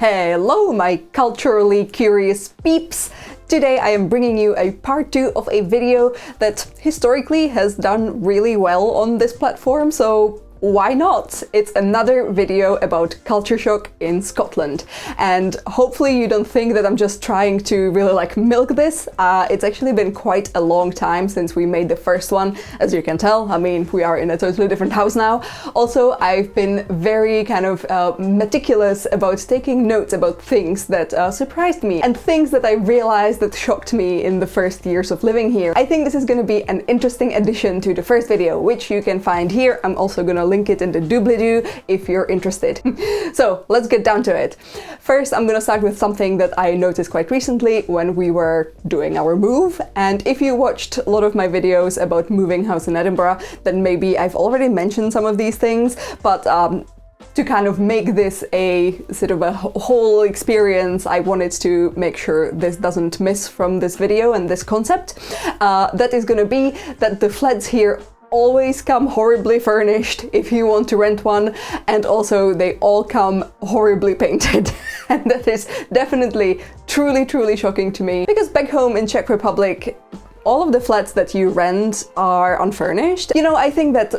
Hello, my culturally curious peeps! Today I am bringing you a part 2 of a video that historically has done really well on this platform, so why not? It's another video about culture shock in Scotland. And hopefully you don't think that I'm just trying to really milk this. It's actually been quite a long time since we made the first one, as you can tell. I mean, we are in a totally different house now. Also, I've been very meticulous about taking notes about things that surprised me and things that I realized that shocked me in the first years of living here. I think this is going to be an interesting addition to the first video, which you can find here. I'm also going to link it in the doobly-doo if you're interested. So let's get down to it. First, I'm gonna start with something that I noticed quite recently when we were doing our move. And if you watched a lot of my videos about moving house in Edinburgh, then maybe I've already mentioned some of these things, but to kind of make this a sort of a whole experience, I wanted to make sure this doesn't miss from this video and this concept. That is gonna be that the flats here always come horribly furnished if you want to rent one, and also they all come horribly painted. And that is definitely truly shocking to me, because back home in Czech Republic all of the flats that you rent are unfurnished. You know, I think that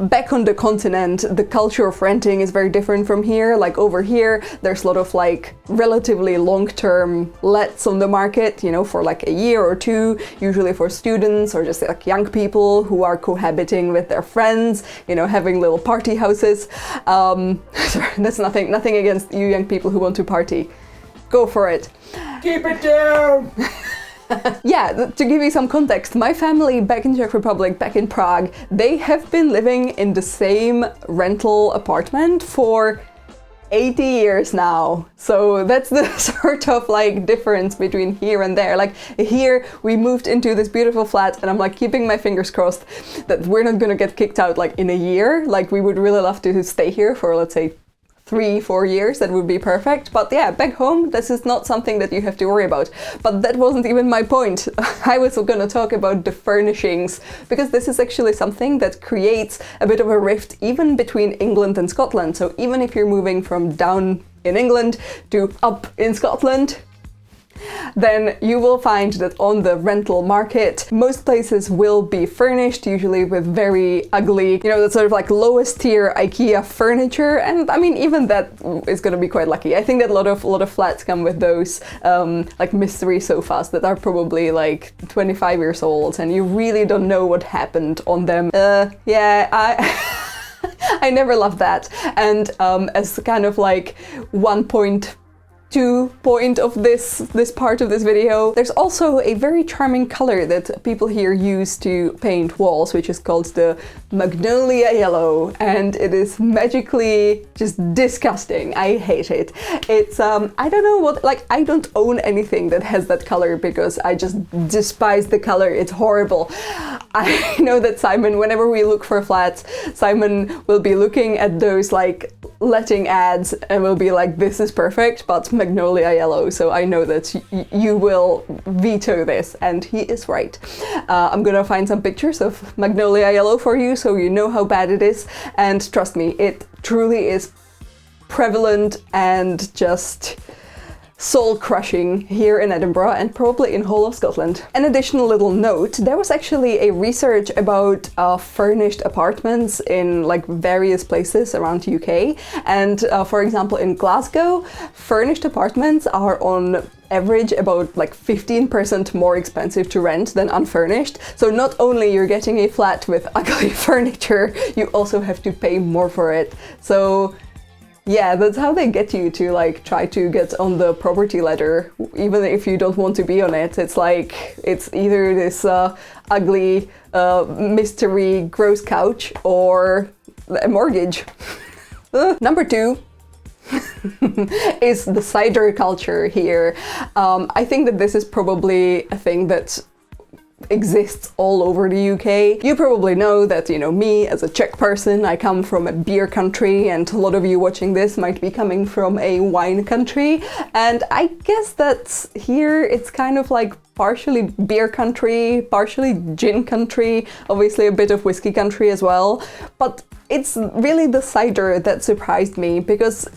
back on the continent the culture of renting is very different from here. Like over here there's a lot of relatively long-term lets on the market, you know, for a year or two, usually for students or just young people who are cohabiting with their friends, you know, having little party houses. Sorry, that's nothing against you young people who want to party. Go for it. Keep it down! Yeah, to give you some context, my family back in Czech Republic, back in Prague, they have been living in the same rental apartment for 80 years now. So that's the sort of difference between here and there. Here we moved into this beautiful flat and I'm keeping my fingers crossed that we're not gonna get kicked out in a year. We would really love to stay here for, let's say, 3-4 years. That would be perfect. But yeah, back home this is not something that you have to worry about. But that wasn't even my point. I was gonna talk about the furnishings, because this is actually something that creates a bit of a rift even between England and Scotland. So even if you're moving from down in England to up in Scotland, then you will find that on the rental market most places will be furnished, usually with very ugly, you know, that sort of lowest tier IKEA furniture. And I mean, even that is going to be quite lucky. I think that a lot of flats come with those mystery sofas that are probably 25 years old and you really don't know what happened on them. Yeah, I never loved that. And as kind of 1.2 point of this part of this video, there's also a very charming color that people here use to paint walls, which is called the magnolia yellow, and it is magically just disgusting. I hate it. It's I don't know what, I don't own anything that has that color because I just despise the color. It's horrible. I know that Simon, whenever we look for flats, Simon will be looking at those letting ads and will be this is perfect, but magnolia yellow. So I know that you will veto this, and he is right. I'm gonna find some pictures of magnolia yellow for you so you know how bad it is, and trust me, it truly is prevalent and just soul-crushing here in Edinburgh and probably in whole of Scotland. An additional little note, there was actually a research about furnished apartments in various places around UK, and for example in Glasgow, furnished apartments are on average about 15% more expensive to rent than unfurnished. So not only you're getting a flat with ugly furniture, you also have to pay more for it. So yeah, that's how they get you to try to get on the property ladder, even if you don't want to be on it. It's it's either this ugly mystery gross couch or a mortgage. Number 2 is the cider culture here. I think that this is probably a thing that exists all over the UK. You probably know that, you know, me as a Czech person, I come from a beer country, and a lot of you watching this might be coming from a wine country. And I guess that here it's kind of partially beer country, partially gin country, obviously a bit of whiskey country as well. But it's really the cider that surprised me, because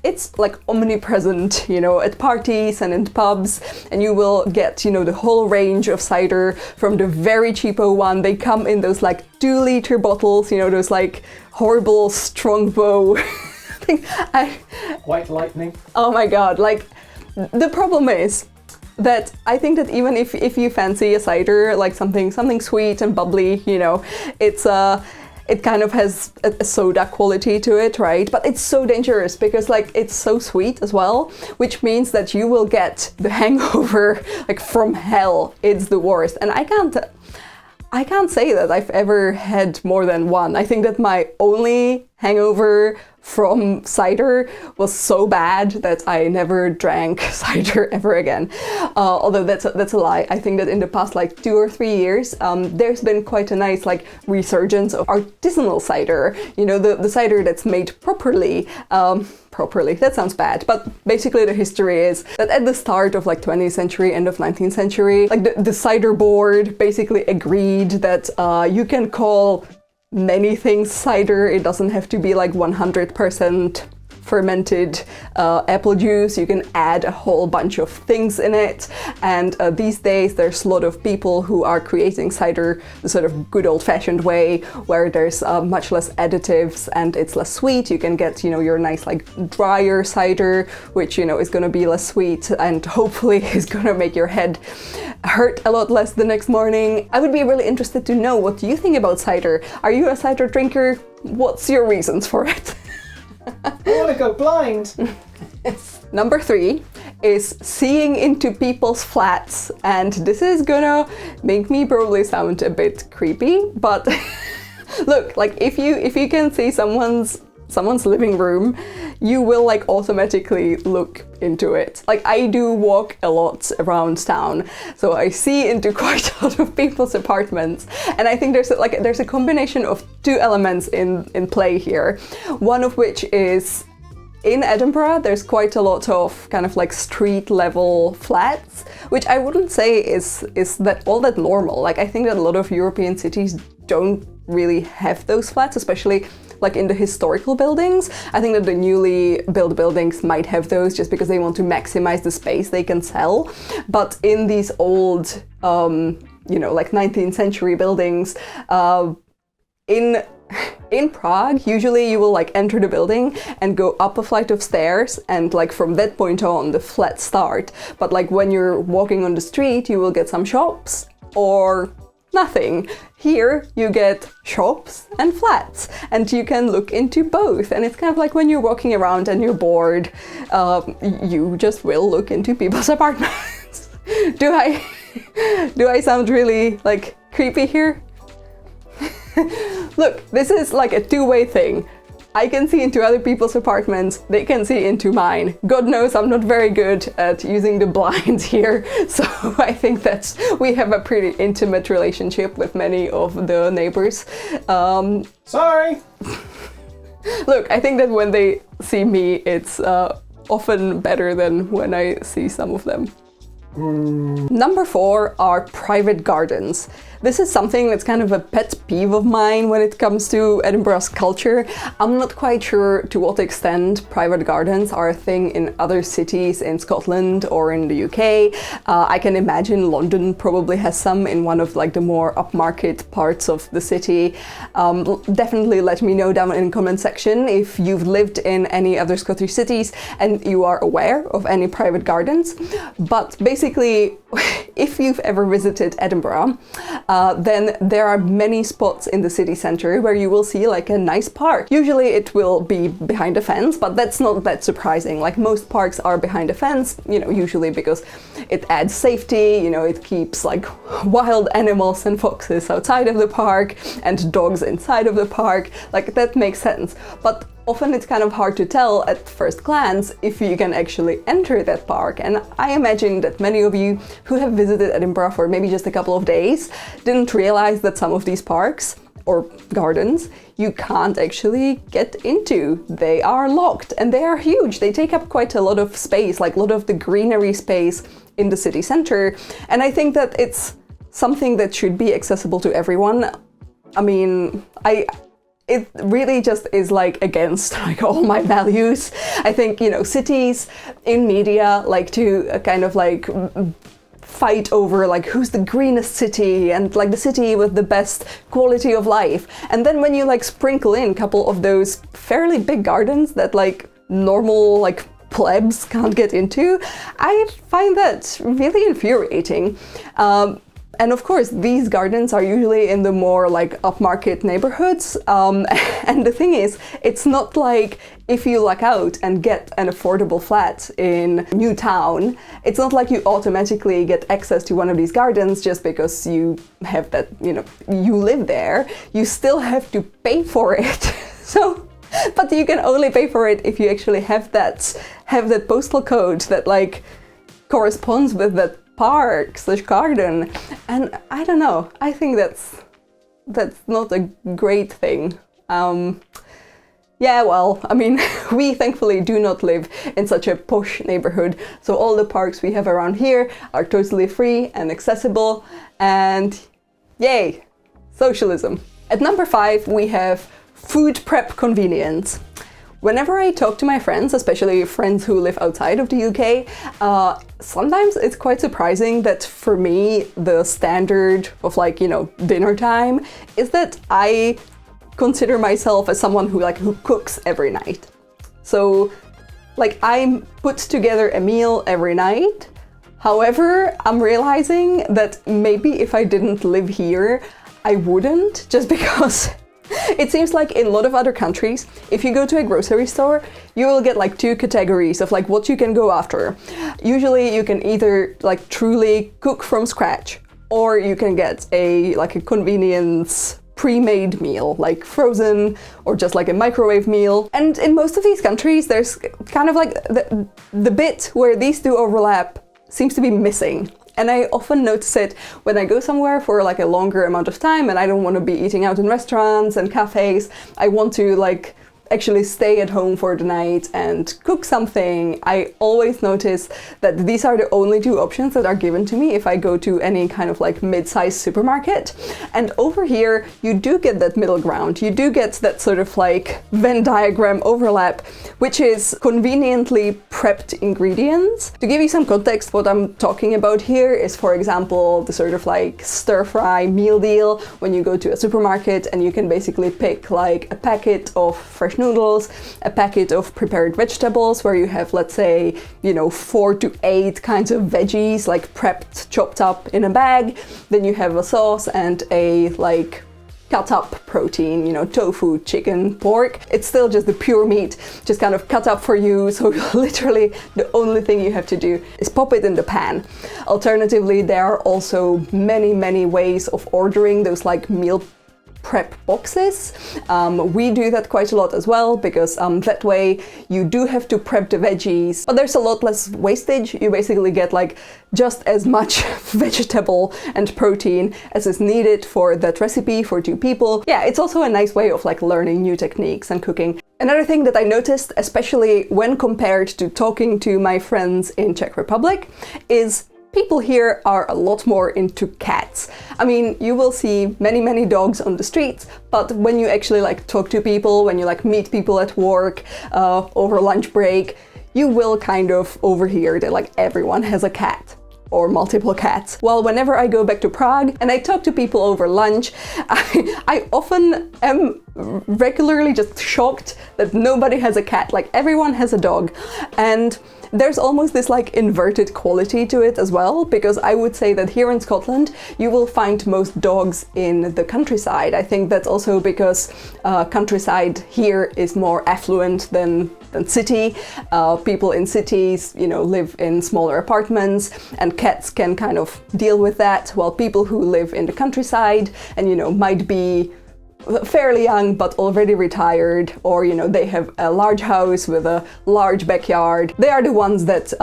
it's like omnipresent, you know, at parties and in pubs, and you will get, you know, the whole range of cider from the very cheapo one. They come in those like 2-liter bottles, you know, those like horrible Strongbow thing. White lightning. Oh my god, like the problem is that I think that even if you fancy a cider, like something sweet and bubbly, you know, it kind of has a soda quality to it, right? But it's so dangerous because like it's so sweet as well, which means that you will get the hangover like from hell. It's the worst. And I can't say that I've ever had more than one. I think that my only hangover from cider was so bad that I never drank cider ever again. Although that's a lie. I think that in the past like 2 or 3 years, there's been quite a nice like resurgence of artisanal cider. You know, the cider that's made properly. Properly, that sounds bad, but basically the history is that at the start of like 20th century, end of 19th century, like the cider board basically agreed that you can call many things cider. It doesn't have to be like 100% fermented apple juice. You can add a whole bunch of things in it, and these days there's a lot of people who are creating cider the sort of good old-fashioned way, where there's much less additives and it's less sweet. You can get, you know, your nice like drier cider, which, you know, is going to be less sweet and hopefully is going to make your head hurt a lot less the next morning. I would be really interested to know what you think about cider. Are you a cider drinker? What's your reasons for it? I want to go blind. Number 3 is seeing into people's flats, and this is gonna make me probably sound a bit creepy, but look, like if you can see someone's living room, you will like automatically look into it. Like I do walk a lot around town, so I see into quite a lot of people's apartments, and I think there's a combination of 2 elements in play here. One of which is in Edinburgh, there's quite a lot of kind of like street level flats, which I wouldn't say is that all that normal. Like I think that a lot of European cities don't really have those flats, especially like in the historical buildings. I think that the newly built buildings might have those just because they want to maximize the space they can sell. But in these old, you know, like 19th century buildings, in Prague, usually you will like enter the building and go up a flight of stairs, and like from that point on the flats start. But like when you're walking on the street, you will get some shops or nothing. Here you get shops and flats, and you can look into both, and it's kind of like when you're walking around and you're bored, you just will look into people's apartments. Do I sound really like creepy here? Look, this is like a 2-way thing. I can see into other people's apartments, they can see into mine. God knows I'm not very good at using the blinds here, so I think that we have a pretty intimate relationship with many of the neighbors. Sorry! Look, I think that when they see me, it's often better than when I see some of them. Number 4 are private gardens. This is something that's kind of a pet peeve of mine when it comes to Edinburgh's culture. I'm not quite sure to what extent private gardens are a thing in other cities in Scotland or in the UK. I can imagine London probably has some in one of like the more upmarket parts of the city. Definitely let me know down in the comment section if you've lived in any other Scottish cities and you are aware of any private gardens. But basically, if you've ever visited Edinburgh, then there are many spots in the city centre where you will see like a nice park. Usually it will be behind a fence, but that's not that surprising. Like most parks are behind a fence, you know, usually because it adds safety, you know, it keeps like wild animals and foxes outside of the park and dogs inside of the park. Like that makes sense. But often it's kind of hard to tell at first glance if you can actually enter that park, and I imagine that many of you who have visited Edinburgh for maybe just a couple of days didn't realize that some of these parks or gardens you can't actually get into. They are locked and they are huge. They take up quite a lot of space, like a lot of the greenery space in the city centre, and I think that it's something that should be accessible to everyone. I mean, it really just is like against like all my values. I think, you know, cities in media like to kind of like fight over like who's the greenest city and like the city with the best quality of life. And then when you like sprinkle in a couple of those fairly big gardens that like normal like plebs can't get into, I find that really infuriating. And of course, these gardens are usually in the more like upmarket neighborhoods. And the thing is, it's not like if you luck out and get an affordable flat in New Town, it's not like you automatically get access to one of these gardens just because you have that, you know, you live there. You still have to pay for it. So, but you can only pay for it if you actually have that postal code that like corresponds with that park/garden. And I don't know, I think that's not a great thing. Yeah, well, I mean, we thankfully do not live in such a posh neighborhood, so all the parks we have around here are totally free and accessible, and yay, socialism. At number 5 we have food prep convenience. Whenever I talk to my friends, especially friends who live outside of the UK, sometimes it's quite surprising that for me, the standard of like, you know, dinner time is that I consider myself as someone who cooks every night. So like I put together a meal every night. However, I'm realizing that maybe if I didn't live here, I wouldn't, just because it seems like in a lot of other countries, if you go to a grocery store, you will get like 2 categories of like what you can go after. Usually you can either like truly cook from scratch, or you can get a convenience pre-made meal, like frozen or just like a microwave meal. And in most of these countries, there's kind of like the bit where these two overlap seems to be missing. And I often notice it when I go somewhere for like a longer amount of time and I don't want to be eating out in restaurants and cafes. I want to like actually stay at home for the night and cook something. I always notice that these are the only 2 options that are given to me if I go to any kind of like mid-sized supermarket. And over here, you do get that middle ground. You do get that sort of like Venn diagram overlap, which is conveniently prepped ingredients. To give you some context, what I'm talking about here is, for example, the sort of like stir-fry meal deal when you go to a supermarket and you can basically pick like a packet of fresh noodles, a packet of prepared vegetables where you have, let's say, you know, 4 to 8 kinds of veggies like prepped, chopped up in a bag. Then you have a sauce and a like cut up protein, you know, tofu, chicken, pork. It's still just the pure meat, just kind of cut up for you. So literally the only thing you have to do is pop it in the pan. Alternatively, there are also many ways of ordering those like meal prep boxes. We do that quite a lot as well, because that way you do have to prep the veggies, but there's a lot less wastage. You basically get like just as much vegetable and protein as is needed for that recipe for 2 people. Yeah, it's also a nice way of like learning new techniques and cooking. Another thing that I noticed, especially when compared to talking to my friends in Czech Republic, is people here are a lot more into cats. I mean, you will see many dogs on the streets, but when you actually like talk to people, when you like meet people at work, over lunch break, you will kind of overhear that like everyone has a cat or multiple cats. Well, whenever I go back to Prague and I talk to people over lunch, I often am regularly just shocked that nobody has a cat. Like everyone has a dog. And there's almost this like inverted quality to it as well, because I would say that here in Scotland you will find most dogs in the countryside. I think that's also because countryside here is more affluent than city. People in cities, you know, live in smaller apartments, and cats can kind of deal with that, while people who live in the countryside and, you know, might be fairly young but already retired, or, you know, they have a large house with a large backyard, they are the ones that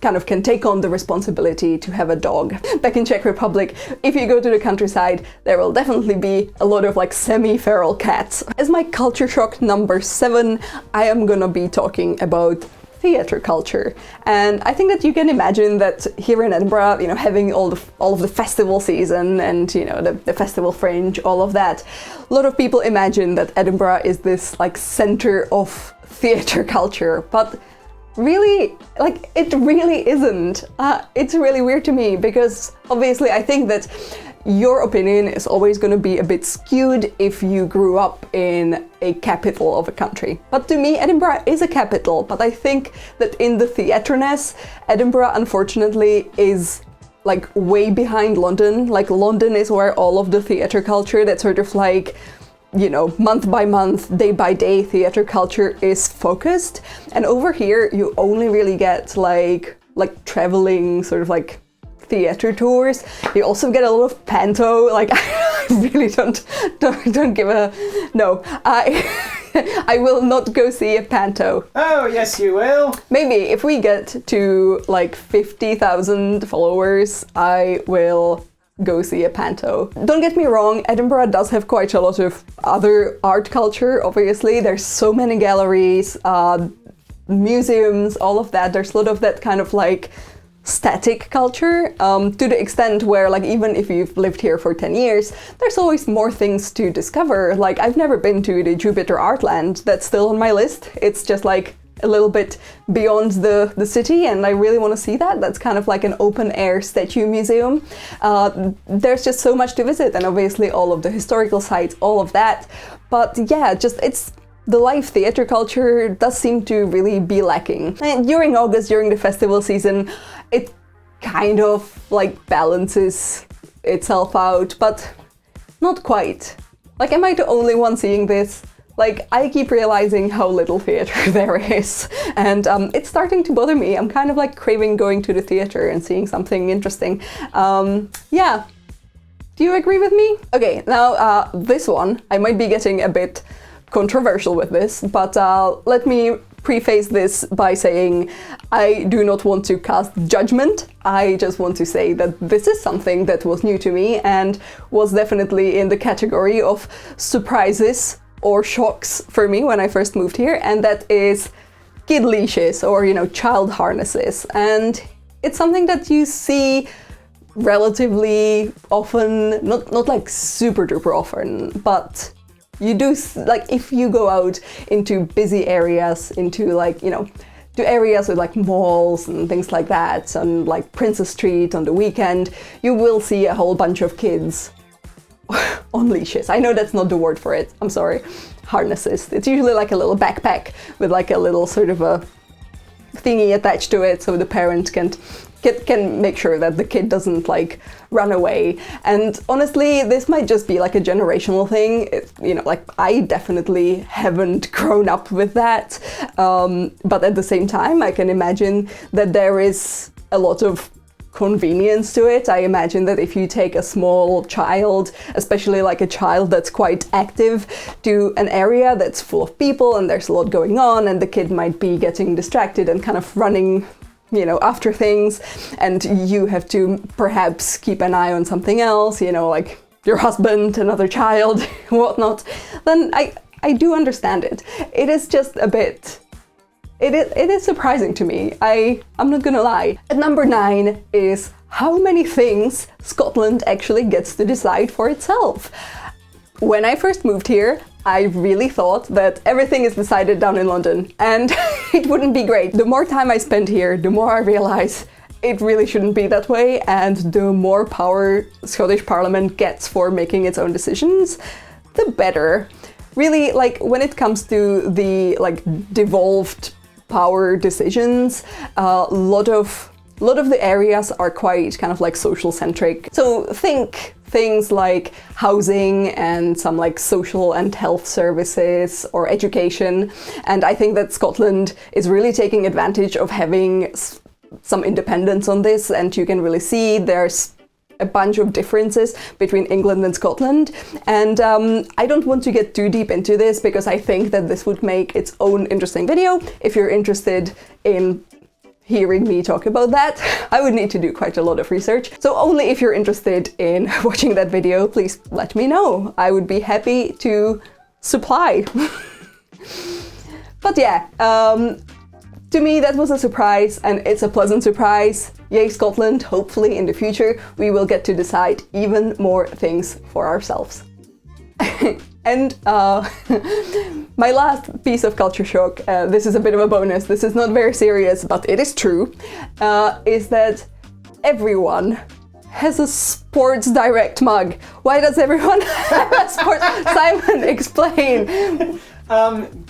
kind of can take on the responsibility to have a dog. Back in Czech Republic, if you go to the countryside, there will definitely be a lot of like semi-feral cats. As my culture shock number 7, I am gonna be talking about theatre culture. And I think that you can imagine that here in Edinburgh, you know, having all of the festival season and, you know, the festival fringe, all of that, a lot of people imagine that Edinburgh is this like center of theatre culture, but really, like, it really isn't. It's really weird to me because obviously I think that your opinion is always going to be a bit skewed if you grew up in a capital of a country. But to me, Edinburgh is a capital, but I think that in the theatreness, Edinburgh unfortunately is like way behind London. Like London is where all of the theatre culture, that sort of like, you know, month by month, day by day theatre culture is focused. And over here, you only really get like traveling sort of like theatre tours. You also get a lot of panto. Like I really don't give a no. I will not go see a panto. Oh yes, you will. Maybe if we get to like 50,000 followers, I will go see a panto. Don't get me wrong, Edinburgh does have quite a lot of other art culture. Obviously, there's so many galleries, museums, all of that. There's a lot of that kind of like static culture, to the extent where, like, even if you've lived here for 10 years, there's always more things to discover. Like, I've never been to the Jupiter Artland. That's still on my list. It's just like a little bit beyond the city, and I really want to see that. That's kind of like an open air statue museum. There's just so much to visit, and obviously all of the historical sites, all of that. But yeah, just the live theatre culture does seem to really be lacking. And during August, during the festival season, it kind of like balances itself out, but not quite. Like, am I the only one seeing this? Like, I keep realizing how little theatre there is, and it's starting to bother me. I'm kind of like craving going to the theatre and seeing something interesting. Yeah. Do you agree with me? Okay, now this one, I might be getting a bit controversial with this, but let me preface this by saying I do not want to cast judgment. I just want to say that this is something that was new to me and was definitely in the category of surprises or shocks for me when I first moved here, and that is kid leashes, or, you know, child harnesses. And it's something that you see relatively often, not like super duper often, but you do, like, if you go out into busy areas, into, like, you know, to areas with like malls and things like that, and like Princess Street on the weekend, you will see a whole bunch of kids on leashes. I know that's not the word for it, I'm sorry. Harnesses. It's usually like a little backpack with like a little sort of a thingy attached to it, so the parent can make sure that the kid doesn't like run away. And honestly, this might just be like a generational thing. You know, like, I definitely haven't grown up with that, but at the same time, I can imagine that there is a lot of convenience to it. I imagine that if you take a small child, especially like a child that's quite active, to an area that's full of people and there's a lot going on, and the kid might be getting distracted and kind of running, you know, after things, and you have to perhaps keep an eye on something else, you know, like your husband, another child, whatnot, then I do understand it. It is just a bit... It is surprising to me, I'm not gonna lie. At number 9 is how many things Scotland actually gets to decide for itself. When I first moved here, I really thought that everything is decided down in London, and it wouldn't be great. The more time I spend here, the more I realize it really shouldn't be that way, and the more power Scottish Parliament gets for making its own decisions, the better. Really, like, when it comes to the like devolved power decisions, a lot of the areas are quite kind of like social centric. So think things like housing and some like social and health services or education. And I think that Scotland is really taking advantage of having some independence on this, and you can really see there's a bunch of differences between England and Scotland. And I don't want to get too deep into this because I think that this would make its own interesting video. If you're interested in hearing me talk about that, I would need to do quite a lot of research. So only if you're interested in watching that video, please let me know. I would be happy to supply. But yeah, to me, that was a surprise, and it's a pleasant surprise. Yay, Scotland. Hopefully in the future we will get to decide even more things for ourselves. And my last piece of culture shock, this is a bit of a bonus, this is not very serious, but it is true, is that everyone has a Sports Direct mug. Why does everyone have a Sports... Simon, explain.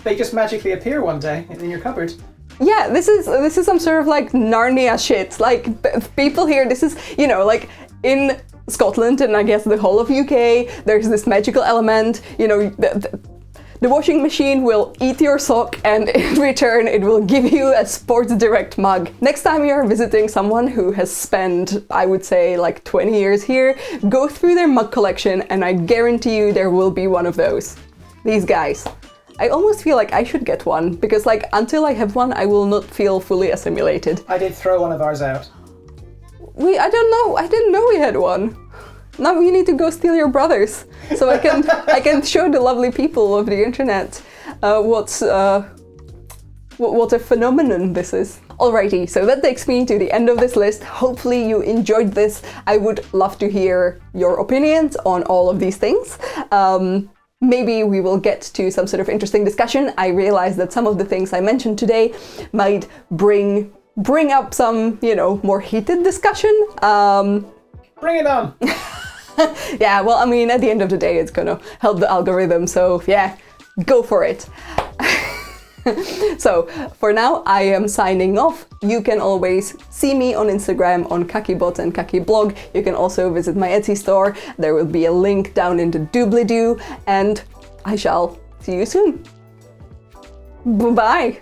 They just magically appear one day in your cupboard. Yeah, this is some sort of like Narnia shit. Like, people here, this is, you know, like in Scotland and I guess the whole of UK, there's this magical element, you know, the washing machine will eat your sock and in return it will give you a Sports Direct mug. Next time you're visiting someone who has spent, I would say, like 20 years here, go through their mug collection and I guarantee you there will be one of those. These guys. I almost feel like I should get one, because like until I have one I will not feel fully assimilated. I did throw one of ours out. I didn't know we had one. Now you need to go steal your brother's, so I can show the lovely people of the internet what a phenomenon this is. Alrighty, so that takes me to the end of this list. Hopefully you enjoyed this. I would love to hear your opinions on all of these things. Maybe we will get to some sort of interesting discussion. I realize that some of the things I mentioned today might bring up some, you know, more heated discussion. Bring it on! Yeah, well, I mean, at the end of the day, it's gonna help the algorithm, so yeah, go for it. So, for now, I am signing off. You can always see me on Instagram on Kakibot and Kakiblog. You can also visit my Etsy store. There will be a link down in the doobly-doo, and I shall see you soon. Bye-bye!